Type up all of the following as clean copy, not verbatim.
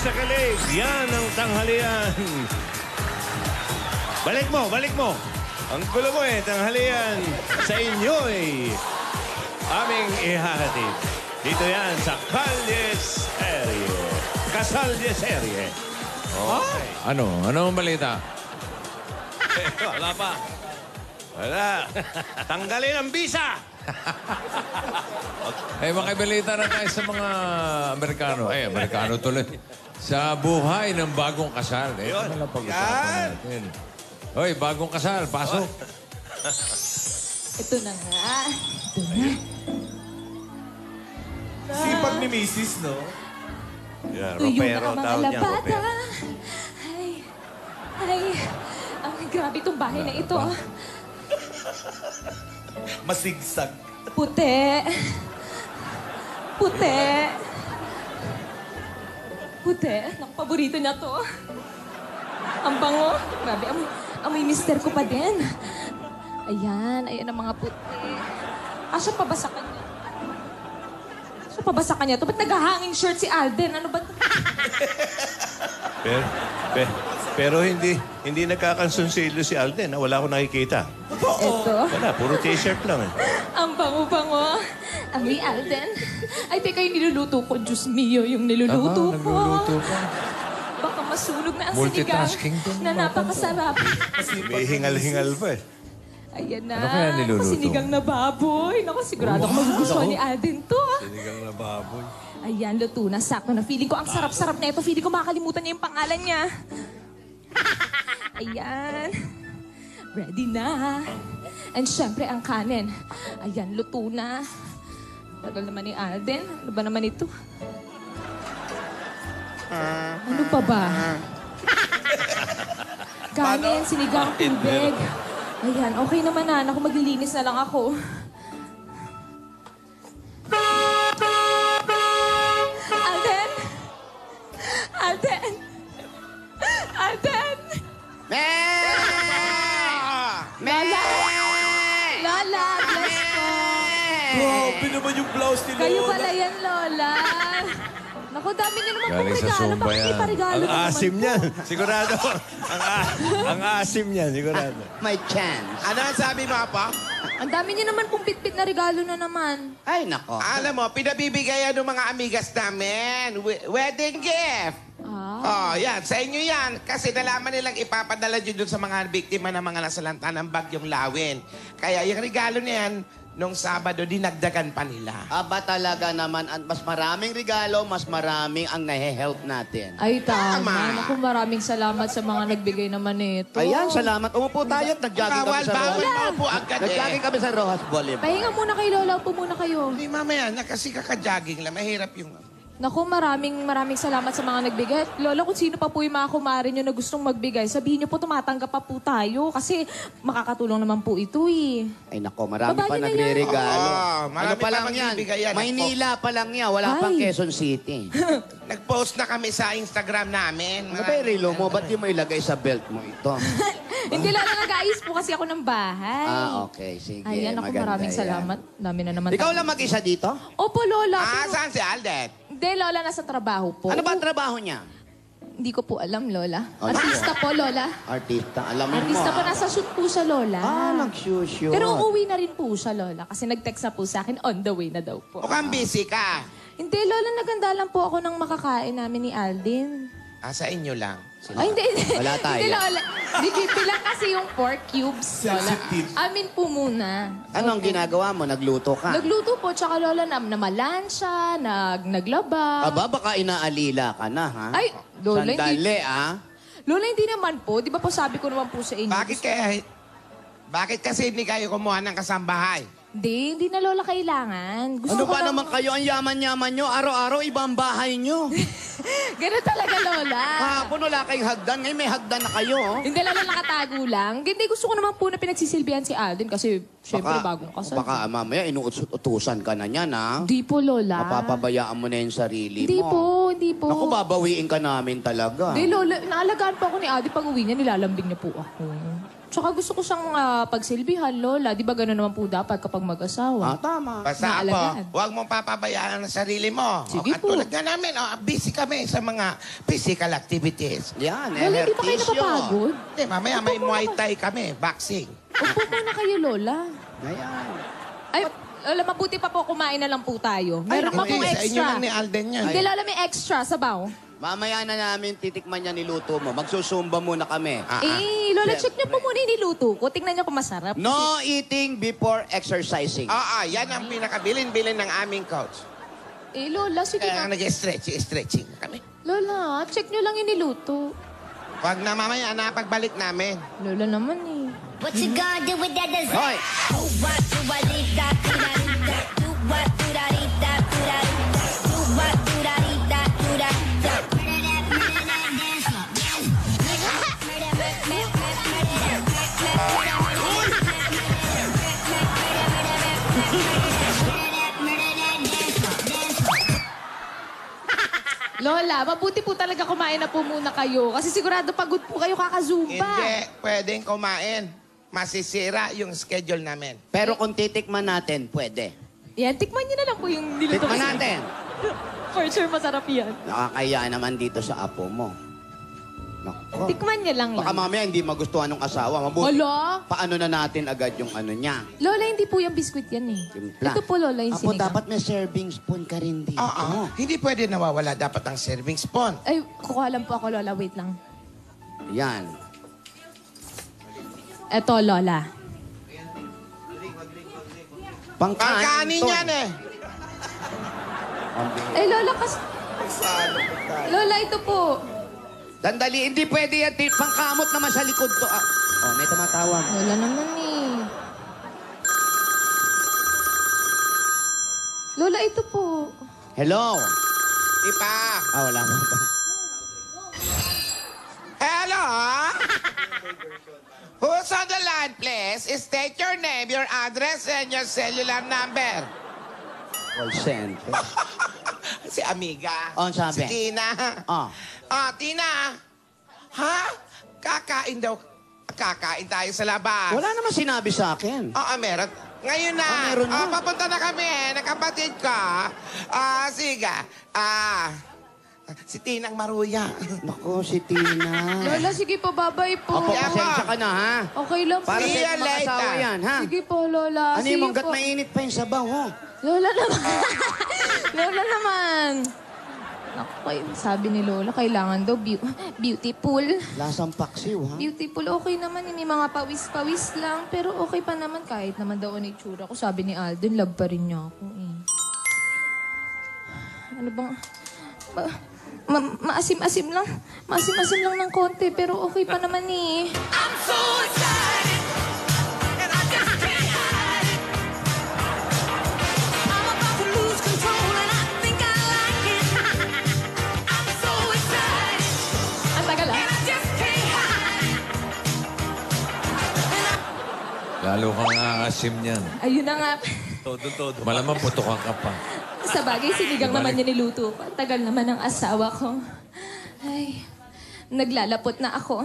sa kilig. Yan ang tanghalian. Balik mo. Ang gulo mo tanghalian sa inyo aming ihahatid. Dito yan sa Kalye Serie. Kasalye Serie. Okay. Ano ang balita? Wala pa. Wala. Tanggalin ang bisa. Makibalita na tayo sa mga Amerikano. Amerikano tuloy. Sa buhay ng bagong kasal. Ito na lang pag-usapan natin. Hoy, bagong kasal. Pasok. Ito na nga. Ito na. Sipag ni Mrs., no? Yeah, Tuyo na ropero, ang mga tawag niya, labada. ropero. Ay, grabe itong bahay na ito. Masigsag. Puti. Naku, paborito niya to. Ang bango. Grabe, amoy mister ko pa din. Ayan ang mga puti. Asa pa ba sa kanya? To? Ba't naghahanging shirt si Alden? Ano ba? Pero hindi nagkakansunsilyo si Alden. Wala akong nakikita. Ito. Wala, puro t-shirt lang Ang bango-bango. Amoy Alden. Ay, teka, yung niluluto ko. Diyos mio, yung niluluto ko. Nagluluto ka. Baka masunog na ang Multitasking sinigang to, na napakasarap. May hingal-hingal pa Ayan na. Ano kaya niluluto? Sinigang na baboy. Naku, sigurado ko magugustuhan ni Alden to. Sinigang na baboy. Ayan, luto na. Sakto na. Feeling ko ang sarap-sarap na ito. Feeling ko makakalimutan niya yung pangalan niya. Ayan. Ready na. And syempre, ang kanin. Ayan, luto na. Tagal naman ni Alden. Ano ba naman ito? Ano pa ba? Kanin, sinigang, tubig. Ayan, okay naman na. Naku, maglilinis na lang ako. Alden! Lola! Lola, bless ko. Grabe naman yung blouse ni Lola. Kayo pala yan, Lola. Naku, dami niyo naman pong Galing sa regalo. Zumba Bakit yan. may parigalo Ang naman asim po? niyan. Sigurado. ang asim niyan, sigurado. May chance. Ano ang sabi mo, Apo? Ang dami niyo naman pong pitpit na regalo na naman. Ay, nako. Alam mo, pinabibigayan ng mga amigas namin. Wedding gift. Oh, yan. Sa inyo yan. Kasi nalaman nilang ipapadala nyo dun sa mga biktima ng mga nasalanta ng bagyong Lawin. Kaya yung regalo na yan, nung Sabado, dinagdagan pa nila. Aba talaga naman, mas maraming regalo, mas maraming ang nahe-help natin. Ay, tama. Tama. Naku, maraming salamat sa mga nagbigay naman nito. Ayan, salamat. Umupo tayo at nag-jogging kami sa Bawal Rojas. mo po agad Nag-jogging kami sa Rojas Boulevard. Pahinga muna kayo, Lola. Upo muna kayo. Hindi, mamaya na kasi kaka-jogging lang. Mahirap yung... Naku, maraming salamat sa mga nagbigay. At Lola, kung sino pa po yung mga kumari nyo na gustong magbigay, sabihin nyo po tumatanggap pa po tayo. Kasi makakatulong naman po ito Ay nako, marami Baba pa niyo na nagre-regalo. Oo, marami Ano pa pa lang yan? magbibigay yan. Maynila pa lang yan. Wala pang Ay. Quezon City. Nag-post na kami sa Instagram namin. Ano ba yung relo mo? Ba't di mo ilagay sa belt mo ito? Hindi, Lola, nag-aayos po kasi ako ng bahay. Okay. Sige. Ayan, ako maganda maraming yan. salamat. Dami na naman. Ikaw lang mag-isa dito? Opo, Lola. Pero- Saan si Alden? Hindi, Lola, nasa trabaho po. Ano ba ang trabaho niya? Hindi ko po alam, Lola. Oh, Artista po, Lola. Artista. Alam mo Artista mo. po, nasa shoot po siya, Lola. Nag-shoot. Pero uuwi na rin po siya, Lola. Kasi nag-text na po sa akin, on the way na daw po. Mukhang busy ka. Hindi, Lola, naganda lang po ako ng makakain namin ni Aldin. Sa inyo lang. Ay, hindi. Wala tayo. Hindi, Lola. Bigyan lang kasi yung pork cubes, Lola. Sensitive. Amin po muna. Anong ginagawa mo? Nagluto ka? Nagluto po, tsaka Lola, namalansya, naglaba. Aba, baka inaalila ka na, ha? Ay, Lola, hindi. Sandali, ha? Lola, hindi naman po. Di ba po sabi ko naman po sa inyo? Bakit kasi hindi kayo kumuha ng kasambahay? Hindi na Lola kailangan. Gusto Ano ko ba lang- naman kayo? Ang yaman-yaman nyo. Araw-araw, ibang bahay nyo. Ganun talaga, Lola. Kahapon wala kayong hagdan. Ngayon may hagdan na kayo. Oh. Hindi Lola nakatago lang. Hindi, gusto ko naman po na pinagsisilbihan si Alden kasi syempre bagong kasal. Baka mamaya inuutusan ka na niyan, ha? Hindi po, Lola. Mapapabayaan mo na yung sarili Hindi mo. po, hindi po. Naku, babawiin ka namin talaga. Hindi, Lola. Naalagaan po ako ni Alden. Pag uwi niya, nilalambing niya po ako. Tsaka gusto ko siyang pagsilbihan, Lola. Di ba gano'n naman po dapat kapag mag-asawa? Tama. Basta Naalagaan. ako, huwag mong papabayaan ang sarili mo. Sige At po. tulad nga namin, busy kami sa mga physical activities. Yan, Lola, hindi pa kayo ehersisyo. napapagod? Hindi, mamaya may Muay Thai kami, boxing. Upo muna kayo, Lola. Ayan. Ay, Lola, mabuti pa po kumain na lang po tayo. Meron pa pong Sa inyo extra. lang ni Alden yan. Hindi, Lola, may extra. Sabaw. Mamaya na namin titikman yan niluto mo. Magsusumba muna kami. Lola, check niyo po muna yung niluto ko. Tingnan niyo kung masarap. No eating before exercising. Yan ang pinakabilin-bilin ng aming coach. Lola, sige Kaya na. nag-stretching kami. Lola, check niyo lang yung niluto. Huwag na mamaya na pagbalik namin. Lola naman eh. What you gonna do with that dessert? Hoy! Do what, do I need that, do that, need that. Do what, do that, need that, do that, need that. Do what, do that, need that, do that, need that. Murder that, dance floor. Murder, Lola, mabuti po talaga kumain na po muna kayo. Kasi sigurado pagod po kayo kakazumba. Hindi, pwedeng kumain. Masisira yung schedule namin. Pero kung titikman natin, pwede. Yan, tikman niyo na lang po yung niluto. Tikman ko. natin. For sure, masarap yan. Nakakaya naman dito sa apo mo. Nako. Tikman niya lang Baka yan. mamaya hindi magustuhan ng asawa. Mabuti. Hala? Paano na natin agad yung ano niya? Lola, hindi po yung biskwit yan eh. Timpla. Ito po, Lola, yung Apo, sinigang. dapat may serving spoon ka rin dito. Hindi pwede nawawala dapat ang serving spoon. Ay, kukuha lang po ako, Lola. Wait lang. Yan. Eto, Lola. Pangkanin yan eh. Ay, Lola, Lola, ito po. Dandali, hindi pwede yan. Pangkamot naman sa likod to. May tumatawag. Lola naman eh. Lola, ito po. Hello? Ipa. Wala mo. Hello? Who's on the line, please? State your name, your address, and your cellular number. Call center. Si Amiga. Oh, sabi? Si Tina. Tina. Ha? Kakain daw. Kakain tayo sa labas. Wala naman sinabi sa akin. Meron. Ngayon na. Meron na. Papunta na kami ng kapatid ko. Sige. Si Tinang Maruya. Naku, si Tina. Lola, sige po, babay po. Opo, Yeah, pasensya po. ka na, ha? Okay lang po. Para See sa you mga later. asawa yan, ha? Sige po, Lola. Ano See yung you manggat po. mainit pa yung sabaw, ho? Lola naman. Lola naman. Naku, sabi ni Lola, kailangan daw beautiful. Lasang paksiw, ha? Beautiful, okay naman. May mga pawis-pawis lang. Pero okay pa naman kahit naman daw ang itsura ko. Sabi ni Alden, love pa rin niya ako eh. Ano bang... maasim-asim lang. Maasim-asim lang ng konti. Pero okay pa naman eh. I'm so excited, and I just can't hide it. I'm about to lose control, and I think I like it. I'm so excited, Ang tagal and ah. I just can't hide it. Lalo kang aasim niyan. Ayun na nga. Todo. Malamang putokan ka pa. Sa bagay, sinigang naman niya niluto ko. Ang tagal naman ng asawa ko. Ay, naglalapot na ako.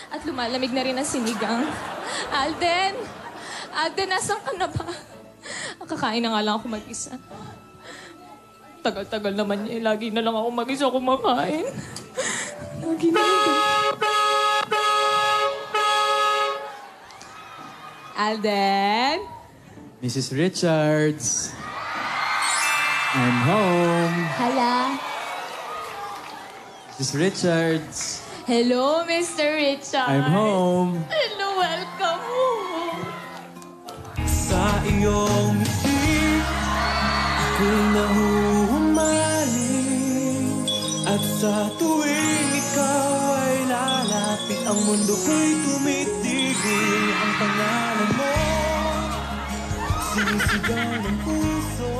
At lumalamig na rin ang sinigang. Alden! Alden, nasan ka na ba? Kakain na nga lang ako mag-isa. Tagal-tagal naman niya. Lagi na lang ako mag-isa kumakain. Lagi na lang. Alden? Mrs. Richards. I'm home. Hala. Mrs. Richards. Hello, Mr. Richard. I'm home. Hello, welcome home. Sa iyong ngiti, ako'y nahuhumaling. At sa tuwing ikaw ay lalapit, ang mundo ko'y tumitigil. Ang pangalan mo, sinisigaw ng puso.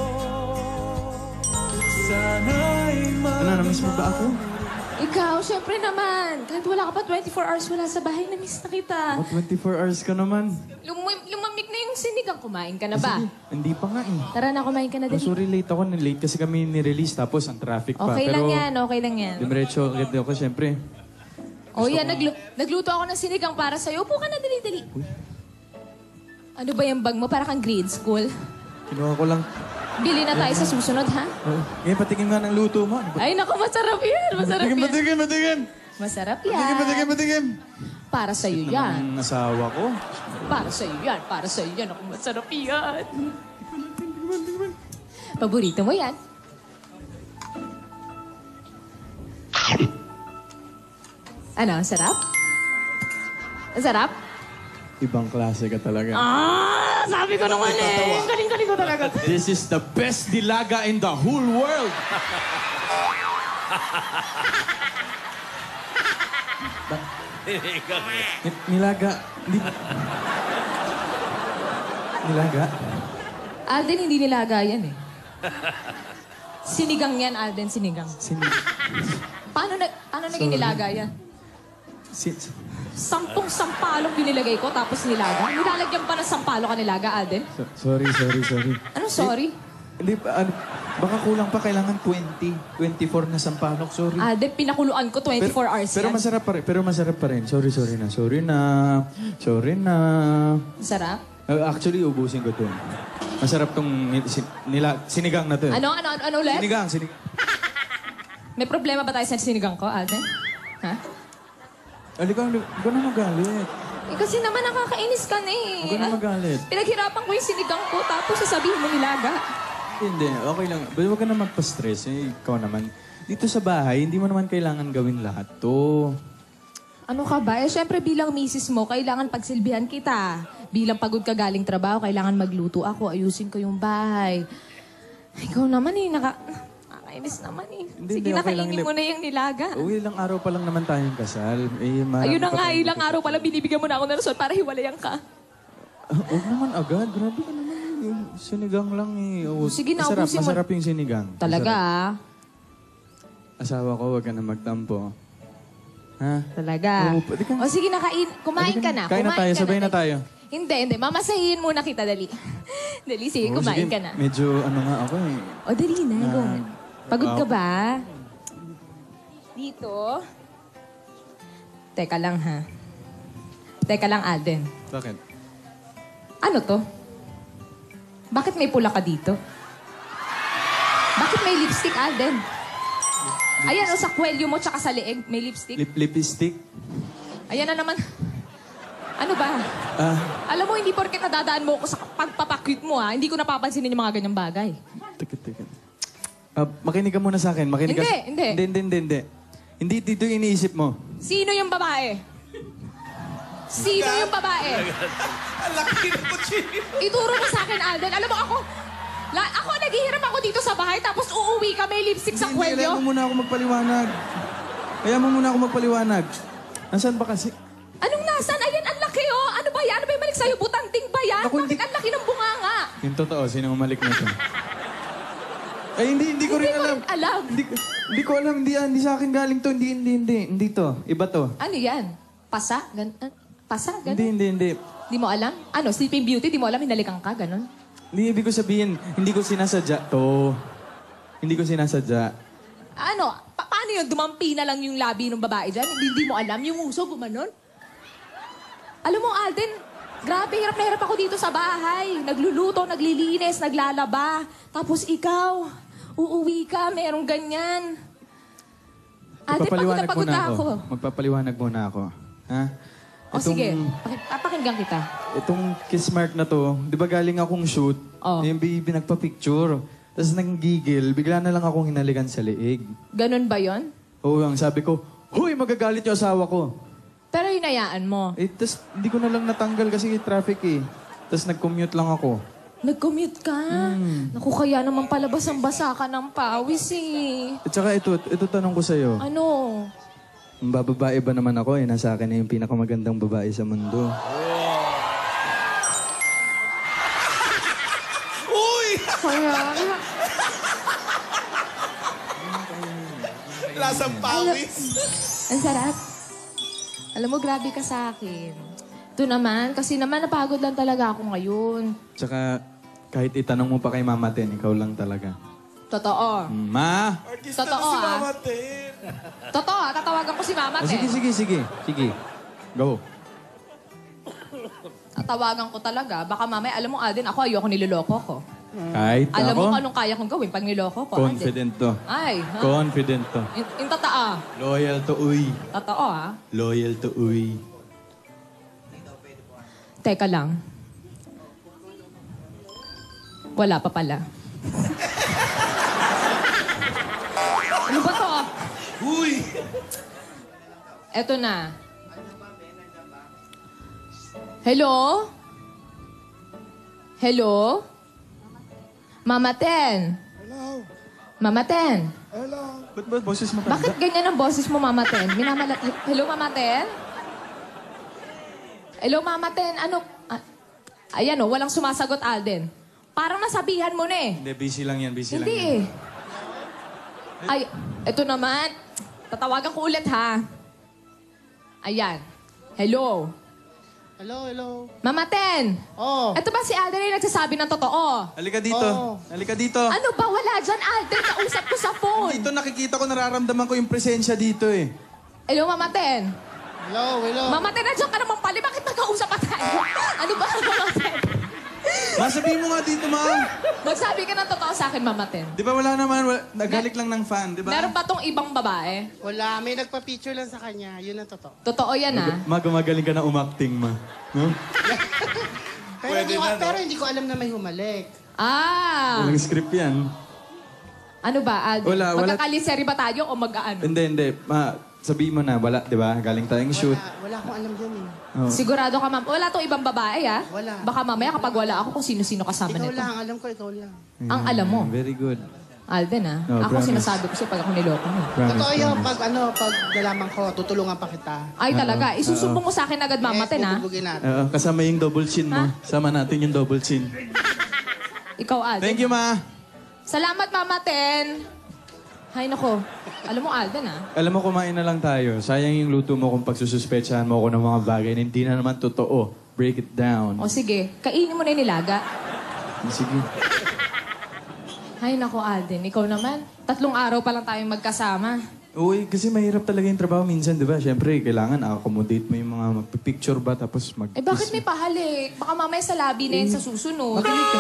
Sana'y Na-miss mo ba ako? Ikaw, syempre naman. Kahit wala ka pa 24 hours wala sa bahay, na-miss na kita. 24 hours ka naman. Lumamig na yung sinigang. Kumain ka na ba? Sige, hindi pa nga eh. Tara na, kumain ka na Oh, din. sorry, late ako. Late kasi kami ni-release tapos ang traffic pa. Okay Pero lang yan, okay lang yan. Diretso agad ako, syempre. O yan, nagluto ako ng sinigang para sa'yo. Upo ka na, dali-dali. Ano ba yung bag mo? Para kang grade school. Kinuha ko lang. Bili na tayo sa susunod, ha? Oh, ngayon, patikim nga ng luto mo. Ano ba? Ay, naku, masarap yan. Masarap yan. Patikim. Masarap yan. Patikim. Para sa'yo yan. Ang asawa ko. Para sa'yo yan. Para sa'yo yan. Ako, masarap yan. Paborito mo yan. Ano, ang sarap? Ang sarap? Ibang klase ka talaga. Ah, sabi ko naman eh. Galing-galing ko talaga. This is the best dilaga in the whole world. Nilaga. Nilaga? Alden, hindi nilaga yan eh. Sinigang yan, Alden, sinigang. Paano naging nilaga yan? Sampung sampalok binilagay ko, tapos nilaga. Nilalagyan pa ng sampalok ka nilaga, Alden? Sorry. Anong sorry? Hindi, baka kulang pa, kailangan 24 na sampalok, sorry. Alden, pinakuluan ko 24 hours Pero yan. masarap pa rin. Sorry na. Sarap? Actually, ubusin ko to. Masarap tong sinigang na to. Ano ulit? Sinigang. May problema ba tayo sa sinigang ko, Alden? Ha? Ikaw na magalit. Eh, kasi naman nakakainis ka na eh. Huwag ka na magalit. Pinaghirapan ko yung sinigang ko, tapos sasabihin mo nilaga. Hindi, okay lang. But huwag ka na magpa-stress. Ikaw naman. Dito sa bahay, hindi mo naman kailangan gawin lahat to. Ano ka ba? Eh, syempre bilang misis mo, kailangan pagsilbihan kita. Bilang pagod ka galing trabaho, kailangan magluto ako, ayusin ko yung bahay. Ikaw naman eh, nakakainis naman eh. Sige, okay lang. nakainin mo na yung nilaga. Ilang araw pa lang naman tayong kasal. Ayun na nga, ilang araw pala binibigyan mo na ako ng rason para hiwalayan ka. Huwag naman agad. Grabe ka naman. Yung sinigang lang eh. Sige na, ubusin mo. Masarap yung sinigang. Talaga ah. Asawa ko, huwag ka na magtampo. Ha? Talaga. Pwede ka. O sige, kumain ka na. Kain na tayo, sabay na tayo. Hindi. Mamasahin muna kita, dali. Dali, sige, kumain ka na. Medyo nga ako eh. O, dali na. Go. Pagod ka ba? Dito. Teka lang, ha? Teka lang, Alden. Bakit? Ano to? Bakit may pula ka dito? Bakit may lipstick, Alden? Ayan, o, sa kwelyo mo tsaka sa leeg, may lipstick. Lipstick? Ayan na naman. Ano ba? Alam mo, hindi porket nadadaan mo ako sa pagpapakyut mo, ha? Hindi ko napapansinin yung mga ganyang bagay. Teka. Makinig ka muna sa akin. Makinig Hindi. Hindi dito yung iniisip mo. Sino yung babae? Sino yung babae? Laki ng kutsilyo. Ituro mo sa akin, Alden. Alam mo, ako naghihiram ako dito sa bahay, tapos uuwi ka, may lipstick sa Hindi, kwelyo. Hayaan mo muna ako magpaliwanag. Nasaan ba kasi? Anong nasan? Ayan, ang laki, oh. Ano ba yan? Ano ba yung balik sa'yo? Butanting ba yan? Naku, Bakit ang laki ng bunganga? Yung totoo, sino umalik na ito? Ay, hindi ko rin alam. alam. Hindi ko alam. Hindi sa akin galing to. Hindi to. Iba to. Ano yan? Pasa? Pasa? Ganon? Hindi. Di mo alam? Ano? Sleeping Beauty? Di mo alam? Hinalikan ka? Ganon? Hindi, ibig ko sabihin, hindi ko sinasadya to. Hindi ko sinasadya. Ano? Paano yun? Dumampi na lang yung labi ng babae dyan? Hindi mo alam? Yung uso, gumanon? Alam mo, Alden, grabe, hirap na hirap ako dito sa bahay. Nagluluto, naglilinis, naglalaba. Tapos ikaw, uuwi ka, merong ganyan. Alden, pagod na ako. Magpapaliwanag muna ako. Ha? O sige, papakinggan kita. Itong kiss mark na to, di ba galing akong shoot, yung baby nagpa-picture. Tapos nanggigil, bigla na lang akong hinalikan sa leeg. Ganon ba yon? Oo, ang sabi ko, huy, magagalit yung asawa ko. Pero hinayaan mo. Tapos hindi ko na lang natanggal kasi traffic eh. Tapos nag-commute lang ako. Nag-commute ka? Naku, kaya naman palabas ang basa ka ng pawis eh. At saka ito tanong ko sa'yo. Ano? Ang bababae ba naman ako eh, nasa akin na yung pinakamagandang babae sa mundo. Uy! Kaya... Lasang pawis. Ang sarap. Alam mo, grabe ka sa akin. Ito naman, kasi naman napagod lang talaga ako ngayon. Tsaka kahit itanong mo pa kay Mama Ten, ikaw lang talaga. Totoo. Ma? Totoo, ah. Totoo, ah. Tatawagan ko si Mama Oh, sige, Ten. sige, sige. Sige. Go. Tatawagan ko talaga. Baka mamaya, alam mo, Alden, ako ayoko niloloko ko. Kahit Alam ako, mo kung anong kaya kong gawin pag niloko ko, Alden. confident to. Ay, ha? Confident to. Yung totoo. Loyal to uy. Totoo, ah. Loyal to uy. Teka lang. Wala pa pala. Ano ba to? Uy! Eto na. Hello? Hello? Mama Ten? Hello? Mama Ten? Ba't ba boses mo Bakit ganyan ang boses mo, Mama Ten? Hello, Mama Ten? Hello, Mama Ten? Ano? Ayan o, walang sumasagot, Alden. Parang nasabihan mo na eh. Hindi, busy lang yan, busy lang Hindi yan. eh. Ay, eto naman. Tatawagan ko ulit, ha? Ayan. Hello? Hello. Mama Ten! Oh. Eto ba si Alden yung nagsasabi ng totoo? Halika dito. Halika dito. Ano ba? Wala dyan, Alden. Kausap ko sa phone. Dito nakikita ko, nararamdaman ko yung presensya dito eh. Hello, Mama Ten. Hello. Mama Ten, nandiyan ka naman pala. Bakit magkausap pa tayo? Ano ba, Mama Ten? Ma, sabihin mo nga dito, ma. Magsabi ka ng totoo sa akin, Mama Ten. Di ba wala naman, nagalik lang ng fan, di ba? Meron pa tong ibang babae? Wala, may nagpa-picture lang sa kanya. Yun ang totoo. Totoo yan, ah. Ma, gumagaling ka na umacting, ma. No? Pero hindi ko alam na may humalik. Ah! Walang script yan. Ano ba, Alden? Wala. Magkakaliseri ba tayo o mag-ano? Hindi. Ma, sabihin mo na, wala, di ba? Galing tayong shoot. Wala akong alam dyan eh. Oh. Sigurado ka, ma'am. Wala tong ibang babae, ah. Wala. Baka mamaya kapag wala ako kung sino-sino kasama Ikaw nito. lang, alam ko, ikaw lang. Ang alam mo. Very good. Alden, ah. No, Ako promise. sinasabi ko sa'yo pag ako niloko mo. Totoo yun, pag nalaman ko, tutulungan pa kita. Ay, talaga. Isusumbong mo sa akin agad, Mama Ten, ah. Bubugin natin. Kasama yung double chin mo. Sama natin yung double chin. Ikaw, Alden. Thank you, ma. Salamat, Mama Ten. Hay, nako. Alam mo, Alden, ah. Alam mo, kumain na lang tayo. Sayang yung luto mo kung pagsususpetsahan mo ako ng mga bagay na hindi na naman totoo. Break it down. O sige, kainin mo na yung nilaga. Sige. Hay, nako, Alden. Ikaw naman. 3 araw pa lang tayong magkasama. Uy, kasi mahirap talaga yung trabaho minsan, di ba? Siyempre, kailangan accommodate mo yung mga magpipicture ba tapos mag... Eh, bakit may pahalik? Baka mamaya sa labi na yan sa susunod. Makinig ka.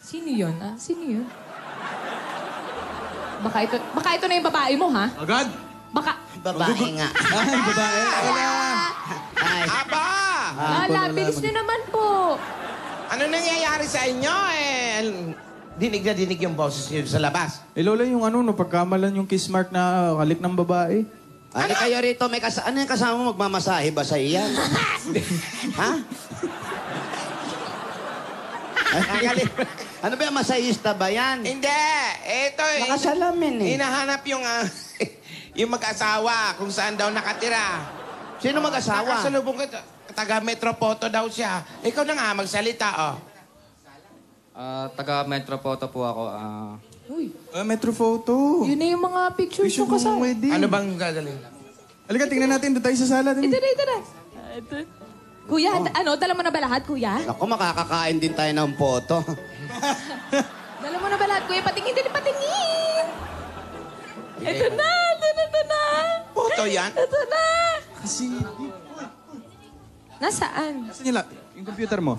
Sino yun, ah? Sino yun? Baka ito na yung babae mo, ha? Agad! Baka... Babae nga. Ay, babae. Wala. Ay. Aba! Lala, bilis nyo naman po. Ano nangyayari sa inyo eh? Dinig na dinig yung boses niyo sa labas. Eh, Lola, yung ano, no, pagkamalan yung kiss mark na halik ng babae. Ano kayo rito? Ano yung kasama mo? Magmamasahe ba sa iyan? Ha? Ano ba yung masahista ba yan? Hindi. Ito eh. Nakasalamin eh. Hinahanap yung, yung mag-asawa kung saan daw nakatira. Sino mag-asawa? Nakasalubong ka. Taga Metro Photo daw siya. Ikaw na nga, magsalita, oh. Taga Metro Photo po ako. Uy, Metro Photo. yun na yung mga pictures Issue ko mo kasama. wedding. Ano bang gagaling? Halika, tingnan natin. Doon tayo sa sala. Ito na. Kuya, dala mo na ba lahat, kuya? Ako, makakakain din tayo ng photo. Dala mo na ba lahat, kuya? Patingin din, patingin! Ito na! Photo yan? Ito na! Kasi... Nasaan? Nasaan nila? Yung computer mo.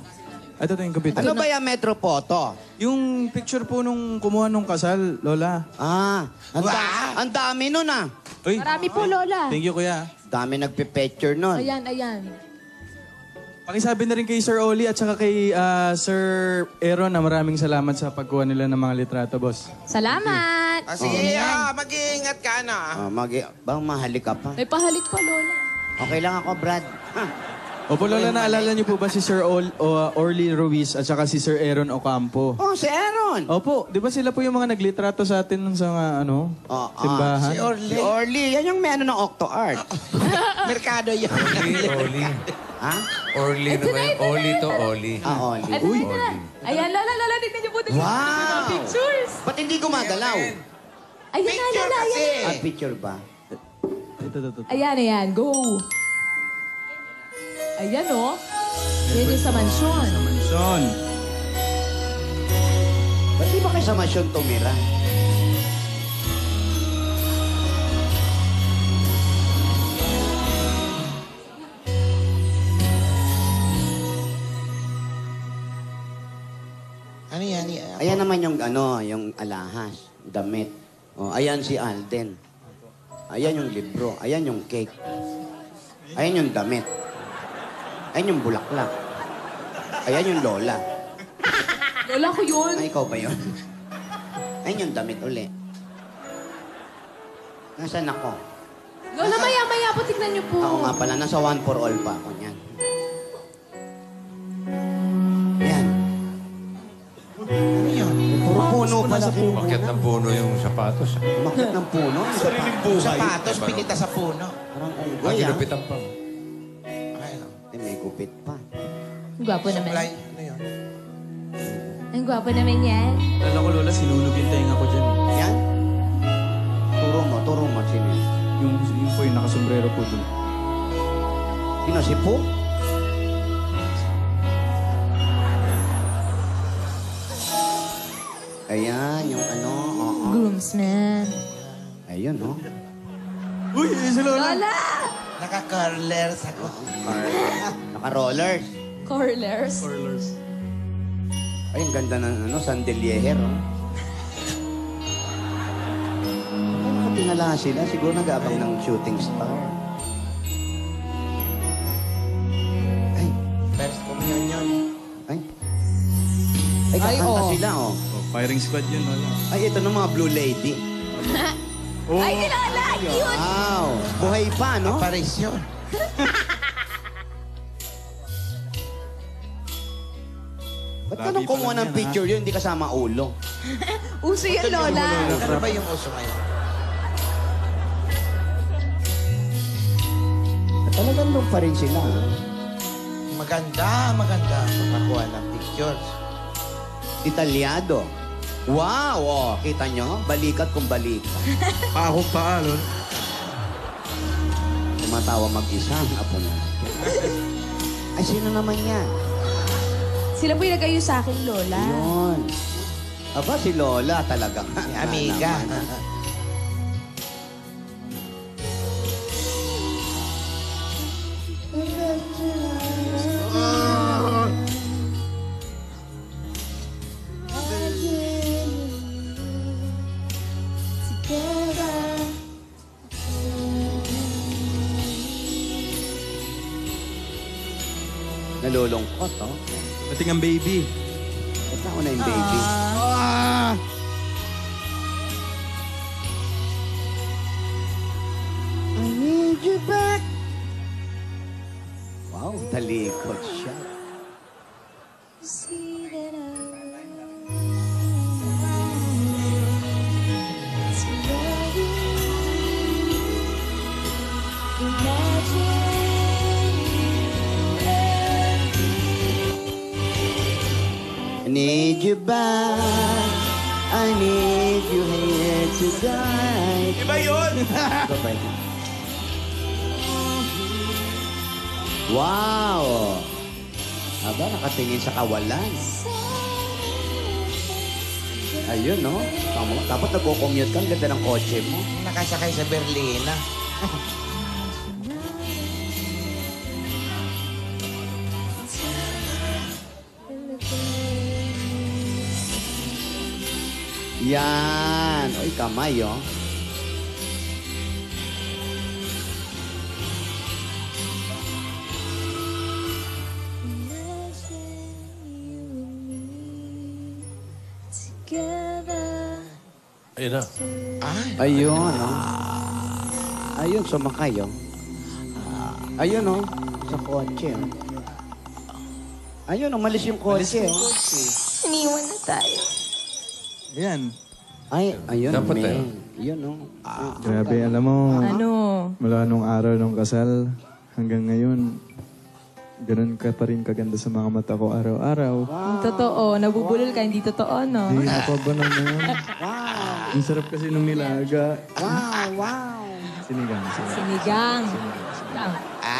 Ito yung computer. Ano ba yung Metro Photo? Yung picture po nung kumuha nung kasal, Lola. Ang dami nun ah. Uy, Marami po, Lola. thank you, kuya. Dami nagpipicture nun. Ayan. Pakisabi na rin kay Sir Oli at saka kay Sir Aaron na maraming salamat sa pagkuha nila ng mga litrato, boss. Salamat! Sige, mag-iingat ka na. Bang mahalik ka pa? May pahalik pa, Lola. Okay lang ako, Brad. Opo, Lola, naalala niyo po ba si Sir Orly Ruiz at saka si Sir Aaron Ocampo? Oh, si Aaron. Opo, di ba sila po yung mga naglitrato sa atin nung sa simbahan? Si Orly. Yan yung may ano ng Octo Art. Merkado yan. Oli. Ha? Orly na ba yun? Oli to Oli. Orly. Ito na. Ayan, Lola, tignan niyo po. Wow! Pictures. Ba't hindi gumagalaw? Ayan, Picture Lola, kasi. ayan. Picture ba? Ito. Ayan, go. Ayan, oh. Yan yung sa mansyon. Son. Ba't di ba kayo sa masyon tumira? Ano yan? Ayan naman yung yung alahas, damit. Oh, ayan si Alden. Ayan yung libro. Ayan yung cake. Ayan yung damit. Ayan yung bulaklak. Ayan yung lola. Lola ko yun. Ay, ikaw ba yun? Ayan yung damit uli. Nasaan ako? Lola, maya-maya po, tignan niyo po. Ako nga pala, nasa one for all pa ako niyan. Yan. Ano yun? Puro puno pala. Bakit ng puno yung sapatos? Umakit ng puno. Sariling buhay. Sapatos, pinita sa puno. Parang Ang unggoy, ah. ginupitan pa. Ayun. Eh, may gupit pa. Ang gwapo naman. Supply. Ano yun? Ang gwapo naman yan. Lala ko, Lola, sinunog yung tenga ko dyan. Yan. Turo mo, sino yun? Yung po yung nakasombrero po dun. Sino, si Po? Ayan, yung oo. Groomsman. Ayun, no? Uy, si Lola! Lola! Naka-curlers ako. Naka-rollers. Curlers. Ay, ang ganda ng sandelier, oh. Nakatingala sila. Siguro nag-aabang ng shooting star. Ay, First communion. ay. Ay, kakanta sila, oh. Firing squad yun, Lola. Ay, ito ng mga Blue Lady. Ay, si Lola! Cute! Wow! Buhay pa, no? Aparisyon. Ba't ka nung kumuha ng picture yun, hindi kasama ulo? Uso yun, Lola. Ano ba yung uso ngayon? Talagang doon pa rin sila. Maganda makakuha ng pictures. Detalyado. Wow! Oh, kita nyo? Balikat kung balikat. Paahong paa, Lord. Tumatawa mag-isa ang apo na. Ay, sino naman yan? Sila po yung nagayo sa akin, Lola. Yun. Aba, si Lola talaga. Amiga. Nalulungkot, oh. Dating ang baby. Ito ako na yung baby. I need you back. Wow, talikod siya. I need you back. I need you here tonight. Iba yun! Wow! Aba, nakatingin sa kawalan. Ayun, no? Dapat nagko-commute ka. Ang ganda ng kotse mo. Nakasakay sa Berlina. Yan. Oy, kamay, oh. Ayun na. Ayun, oh. Ayun, sumakay, oh. Ayun, oh. Sa kotse, oh. Ayun, umalis yung kotse, oh. Iniwan na tayo. Ayan. Ay, ayun, Dapat, men. Yun, oh. Grabe, alam mo, Ano? mula nung araw ng kasal hanggang ngayon, ganun ka pa rin kaganda sa mga mata ko araw-araw. Yung totoo. Nabubulol ka, hindi totoo, no? Hindi ako ba naman? Ang sarap kasi nung nilaga. Wow. Sinigang. Sinigang.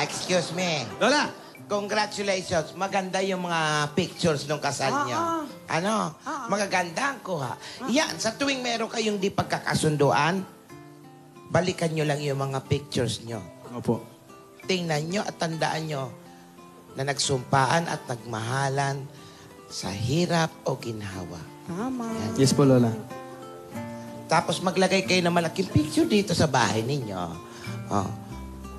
Excuse me. Lola, Congratulations. Maganda yung mga pictures ng kasal niyo. Ano? Magaganda ang kuha. Yan, sa tuwing meron kayong di pagkakasunduan, balikan nyo lang yung mga pictures nyo. Opo. Tingnan nyo at tandaan nyo na nagsumpaan at nagmahalan sa hirap o ginhawa. Yes po, Lola. Tapos maglagay kayo ng malaking picture dito sa bahay ninyo. Oh.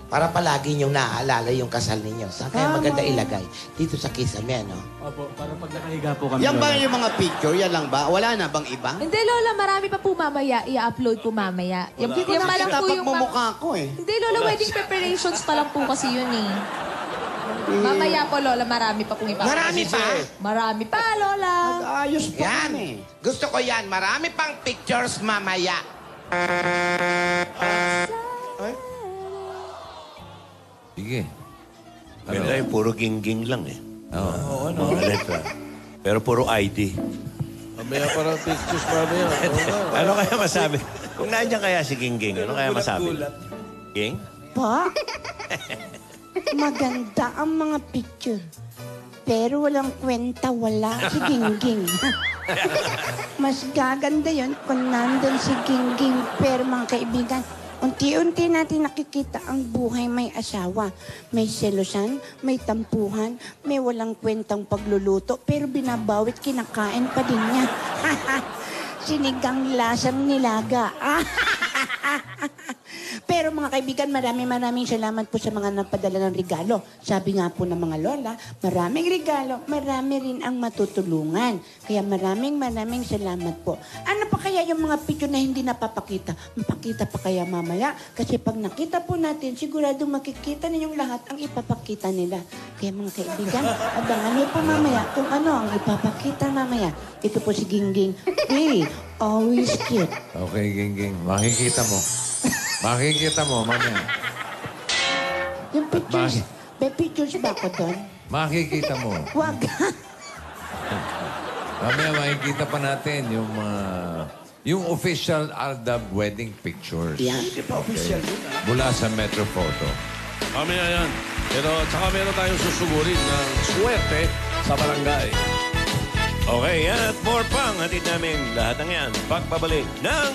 Para palagi niyong naaalala yung kasal ninyo. Saan kaya maganda ilagay? Dito sa kisame, no? Opo, para pag nakahiga po kami, Yan ba Lola. yung mga picture? Yan lang ba? Wala na bang iba? Hindi, Lola, marami pa po mamaya. I-upload po mamaya. Hindi ko Yung nakita po yung pagmumukha ko eh. Hindi, Lola, wedding preparations pa lang po kasi yun eh. Mamaya po, Lola, marami pa pong ipapakita. Marami pa? Marami pa, Lola. Ayos pa Yan. kami. Gusto ko yan. Marami pang pictures mamaya. Sige. Ganda yung puro gingging lang eh. Oo, ano? Mga letra. Pero puro ID. Mamaya parang pictures mamaya. Ano kaya masabi? Kung nandiyan kaya si Gingging, ano kaya masabi? Ging? Pa? Maganda ang mga picture. Pero walang kwenta, wala si Gingging. Mas gaganda yon kung nandun si Gingging. Pero mga kaibigan, unti-unti natin nakikita ang buhay may asawa. May selosan, may tampuhan, may walang kwentang pagluluto, pero binabawit kinakain pa din niya. Sinigang lasang nilaga. Pero mga kaibigan, maraming salamat po sa mga napadala ng regalo. Sabi nga po ng mga lola, maraming regalo, marami rin ang matutulungan. Kaya maraming salamat po. Ano pa kaya yung mga picture na hindi napapakita? Mapakita pa kaya mamaya? Kasi pag nakita po natin, siguradong makikita ninyong lahat ang ipapakita nila. Kaya mga kaibigan, abangan niyo po mamaya kung ano ang ipapakita mamaya. Ito po si Gingging. Hey, always cute. Okay, Gingging. Makikita mo. Makikita mo, mamaya. Yung pictures, may pictures ba ako doon? Makikita mo. Wag. Mamaya makikita pa natin yung yung official Aldab wedding pictures. Yeah. Mula sa Metro Photo. Mamaya yan. Pero tsaka meron tayong susugurin ng swerte sa barangay. Okay, yan at more pang hatid namin lahat ng yan. Pagbabalik ng